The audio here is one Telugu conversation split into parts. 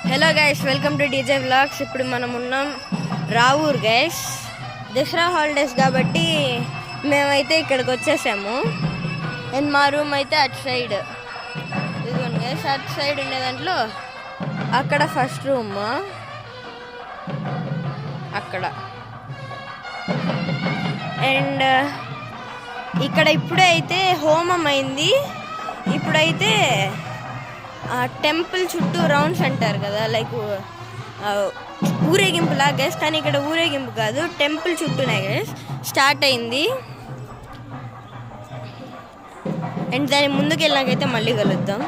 Hello guys, welcome to DJ vlogs. ఇప్పుడు మనం ఉన్నాం రావూర్ గైస్. దసరా హాలిడేస్ కాబట్టి మేమైతే ఇక్కడికి వచ్చేసాము. అండ్ మా రూమ్ అయితే అటు సైడ్, ఇదిగోండి గైస్, అటు సైడ్ ఉండే దాంట్లో అక్కడ ఫస్ట్ రూమ్, అక్కడ. అండ్ ఇక్కడ ఇప్పుడే అయితే హోమం అయింది. ఇప్పుడైతే టెంపుల్ చుట్టూ రౌండ్స్ అంటారు కదా, లైక్ ఊరేగింపులా గైస్, కానీ ఇక్కడ ఊరేగింపు కాదు, టెంపుల్ చుట్టూనే గైస్ స్టార్ట్ అయింది. అండ్ దాని ముందుకు వెళ్ళాకైతే మళ్ళీ కలుద్దాం.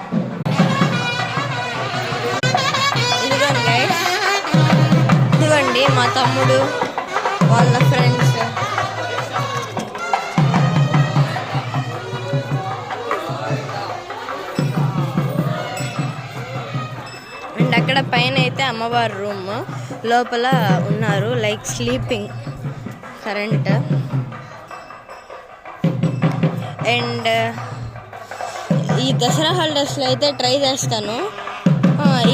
ఇదిగోండి గైస్, ఇదిగోండి మా తమ్ముడు వాళ్ళ ఫ్రెండ్స్. అండ్ అక్కడ పైన అయితే అమ్మవారి రూమ్, లోపల ఉన్నారు లైక్ స్లీపింగ్ కరెంట్. అండ్ ఈ దసరా హాలిడేస్లో అయితే ట్రై చేస్తాను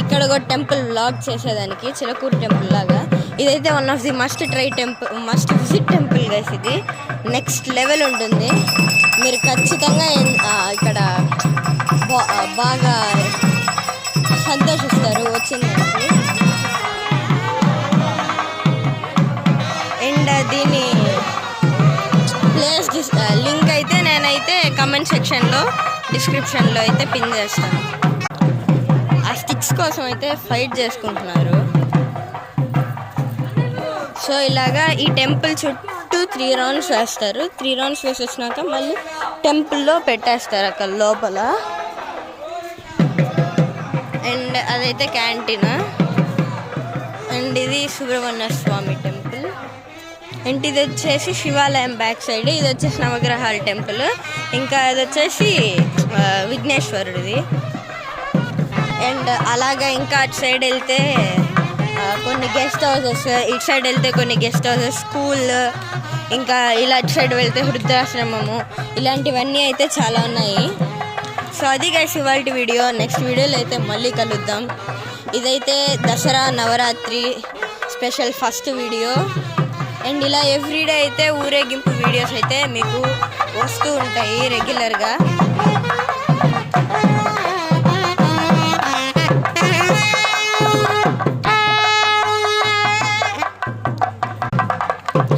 ఇక్కడ ఒక టెంపుల్ వ్లాగ్ చేసేదానికి, చిలకూరు టెంపుల్ లాగా. ఇదైతే one of the must try temple, must visit temple guys. ఇది నెక్స్ట్ లెవెల్ ఉంటుంది. మీరు ఖచ్చితంగా ఇక్కడ బాగా సంతోషిస్తారు వచ్చిందంటే. అండ్ దీని ప్లేస్ లింక్ అయితే నేనైతే కమెంట్ సెక్షన్లో, డిస్క్రిప్షన్లో అయితే పిన్ చేస్తాను. ఆ స్టిక్స్ కోసం అయితే ఫైట్ చేసుకుంటున్నారు. సో ఇలాగా ఈ టెంపుల్ చుట్టూ 3 రౌండ్స్ వేస్తారు. 3 రౌండ్స్ వేసేసినాక మళ్ళీ టెంపుల్లో పెట్టేస్తారు అక్కడ లోపల. అండ్ అదైతే క్యాంటీన్. అండ్ ఇది సుబ్రహ్మణ్య స్వామి టెంపుల్. అండ్ ఇది వచ్చేసి శివాలయం బ్యాక్ సైడ్. ఇది వచ్చేసి నవగ్రహాల టెంపుల్. ఇంకా ఇది వచ్చేసి విఘ్నేశ్వరుడిది. అండ్ అలాగా ఇంకా అటు సైడ్ వెళ్తే కొన్ని గెస్ట్ హౌసెస్, ఇటు సైడ్ వెళ్తే కొన్ని గెస్ట్ హౌసెస్, స్కూల్, ఇంకా ఇలా అటు సైడ్ వెళ్తే వృద్ధాశ్రమము, ఇలాంటివన్నీ అయితే చాలా ఉన్నాయి. సో అది గైస్ ఇవాల్టి వీడియో. నెక్స్ట్ వీడియోలో అయితే మళ్ళీ కలుద్దాం. ఇదైతే Dasara Navratri special first video. And ఇలా ఎవ్రీడే అయితే ఊరేగింపు వీడియోస్ అయితే మీకు వస్తూ ఉంటాయి రెగ్యులర్గా.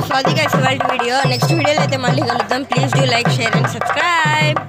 సో అది గైస్ ఇవాల్టి వీడియో. నెక్స్ట్ వీడియోలో అయితే మళ్ళీ కలుద్దాం. Please do like, share and subscribe.